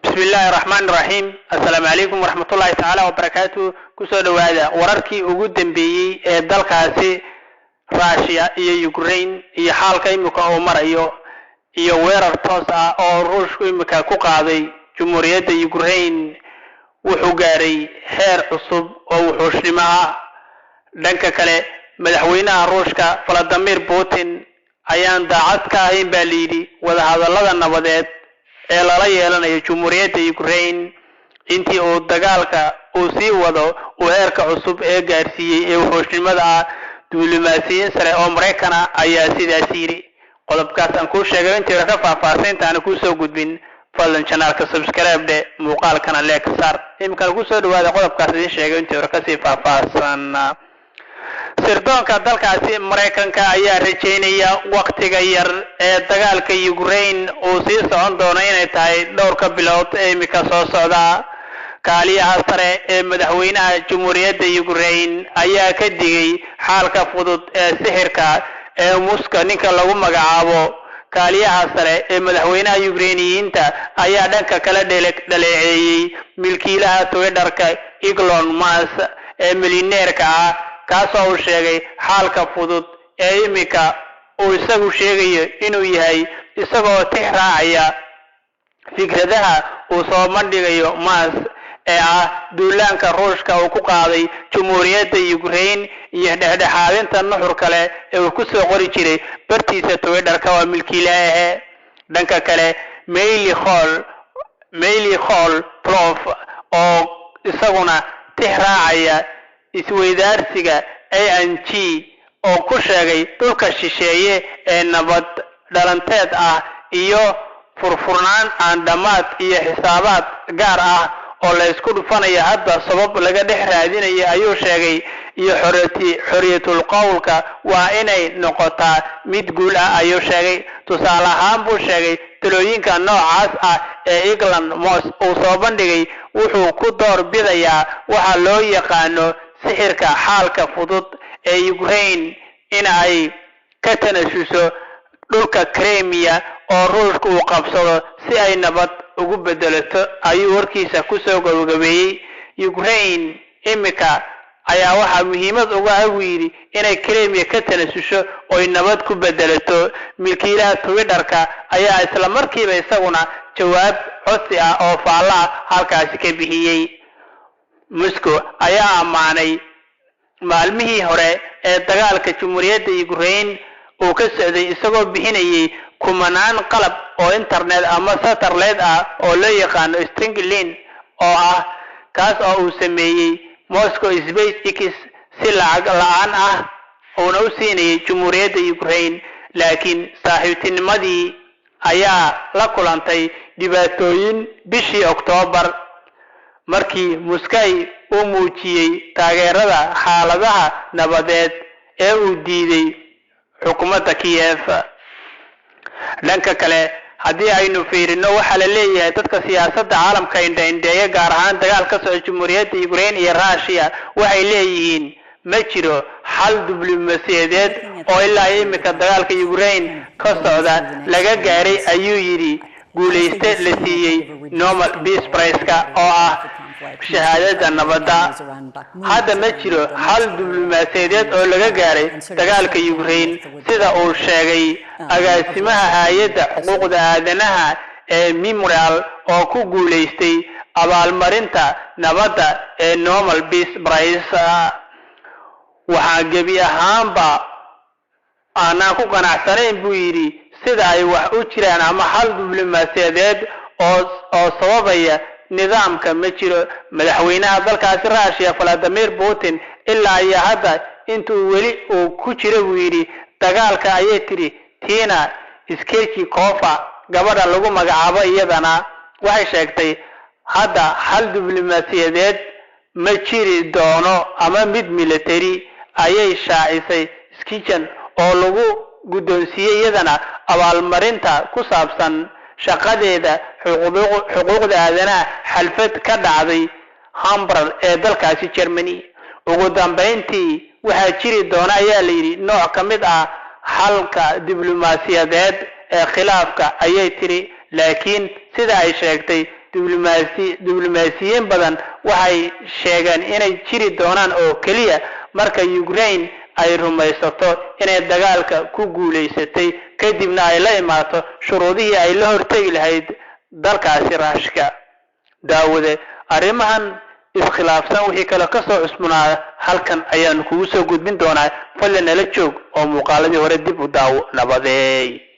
بسم الله الرحمن الرحيم السلام عليكم ورحمة الله تعالى وبركاته كسو دوادا وراركي ugu dambeeyay ee dalkaasi Russia iyo Ukraine iyo xaalka imika oo marayo iyo weerar toos ah oo Ruushku imika ku qaaday Jamhuuriyadda Ukraine wuxuu gaaray heer cusub oo wuxuushnimo ah dhanka kale madaxweynaha Ruushka Vladimir Putin ayaan daacad ka ahayn baa liidi wada hadallada nabadeed ee lala yeelanayo Jamhuuriyadda Ukraine intii uu dagaalka uu sii wado heerka cusub ee gaarsiiyay ee wuxuushnimada diblomaasiyiin sare oo Mareykan ayaa sidaas yiri qodobkaas aan ku sheegay intii ka faahfaahintaana ku soo gudbin fadlan channelka subscribe de muuqaalkana like saar imkan ku soo dhawaada qodobkaas idin sheegay intii ka sii faahfaahsan sirdoonka dalkaasi Mareykanka ayaa rajeynaya waqtiga yar ee dagaalka Ukraine oo sii socon doona inay tahay dhowr ka bilood ee imika soo socda kaaliyaha sare ee madaxweynaha Jamhuuriyadda Ukraine ayaa ka digay xaalka fudud ee sixirka ee Muska ninka lagu magacaabo kaaliyaha sare ee madaxweynaha Ukrainiyiinta ayaa dhanka kala dhaleeceeyay milkiilaha Twitterka Elon Musk ee milyaneerka ah kaasoo uu sheegay xaalka fudud ee imika uu isagu sheegayo inuu yahay isagoo tixraacaya fikradaha uu soo bandhigayo Musk ee duulaanka Ruushka uu ku qaaday Jamhuuriyadda Ukraine iyo dhexdhexaadinta nuxur kale ee uu ku soo qori jiray bartiisa Twitterka waa milkiilaha dhanka kale Meili Hall Prof oo isaguna tixraacaya isweydaarsiga ANC oo ku sheegay dhulka shisheeye ee nabad dhalanteed iyo furfurnaan aan dhamaad iyo xisaabaad gaar ah oo la isku dhufanayo hadda sabab laga dhex raadinayo ayuu sheegay iyo xoriyatul qowlka waa inay noqotaa mid guul ah ayuu sheegay tusaale ahaan buu sheegay talooyinka noocaas ee Elon Musk uu soo bandhigay wuxuu ku door bidayaa waxa loo yaqaano sixirka xaalka fudud ee Ukraine in ay ka tanasuso dhulka Crimea oo Ruushku uu qabsado si ay nabad ugu bedelato ayuu warkiisa ku soo gabagabeeyay Ukraine imika ayaa waxa muhiimad ugu ah wiiri inay Crimea ka tanasuso oo nabad ku bedelato milkiilaha Twitterka ayaa isla markiiba isaguna jawaab codsi ah oo faala halkaas ka bixiyay Moscow ayaa amaanay maalmihii hore ee dagaalka Jamhuuriyadda Ukraine oo ka socday isagoo bixinayay kumanaan qalab oo internet ama satellite oo loo yaqaan Starlink oo kaas oo uu sameeyay Moscow SpaceX si lacag la'aan oo u siinayay Jamhuuriyadda Ukraine laakiin saaxiibtinimadii ayaa la kulantay dhibaatooyin bishii Oktoobar markii Moscow uu muujiyay taageerada xaaladaha nabadeed ee uu diiday xukuumadda Kiev dhanka kale haddii aynu fiirino waxa la leeyahay dadka siyaasadda caalamka indhaindheeya gaar ahaan dagaalka socda Jamhuuriyadda Ukraine iyo Russia waxay leeyihiin ma jiro xal diblomaasiyadeed oo ilaa imika dagaalka Ukraine ka socda laga gaaray ayuu yiri guuleyste la siiyay Nobel Peace Prize-ka oo shahaadada nabadda hadda ma jiro xal diblomaasiyadeed oo laga gaaray dagaalka Ukraine sida uu sheegay agaasimaha hay'adda xuquuqda aadanaha ee Memorial oo ku guuleystay abaalmarinta nabadda ee Nobel Peace Prize waxa gabi ahaanba aanan ku qanacsanayn buu yiri sida ay wax u jiraan ama xal diblomaasiyadeed oo sababaya nidaamka ma jiro madaxweynaha dalkaasi Russia Vladimir Putin ilaa iyo hadda intuu weli uu ku jiro buu yiri dagaalka ayay tiri Tina Skirchkova gabadha lagu magacaabo iyadana waxay sheegtay hadda xal diblomaasiyadeed ma jiri doono ama mid military ayay shaacisay Skirchkova oo lagu guddoonsiiyay iyadana abaalmarinta ku saabsan shaqadeeda xuquuqda aadanaha xalfad ka dhacday Hamburg ee dalkaasi Germany ugu dambeyntii waxa jiri doona ayaa la yiri nooc ka mid xalka diblomaasiyadeed ee khilaafka ayay tiri laakiin sida ay sheegtay diblomaasiyiin badan waxay sheegeen inay jiri doonaan oo keliya marka Ukraine ay rumaysato inay dagaalka ku guuleysatay kadibna ay la imaato shuruudihii ay la hortagi lahayd dalkaasi Ruushka. daawade arrimahan iskhilaafsan wixii kale ka soo cusbanaada halkan ayaan kugu soo gudbin doonaa fadlan nala joog oo muuqaaladii hore dib u daawo nabadeey.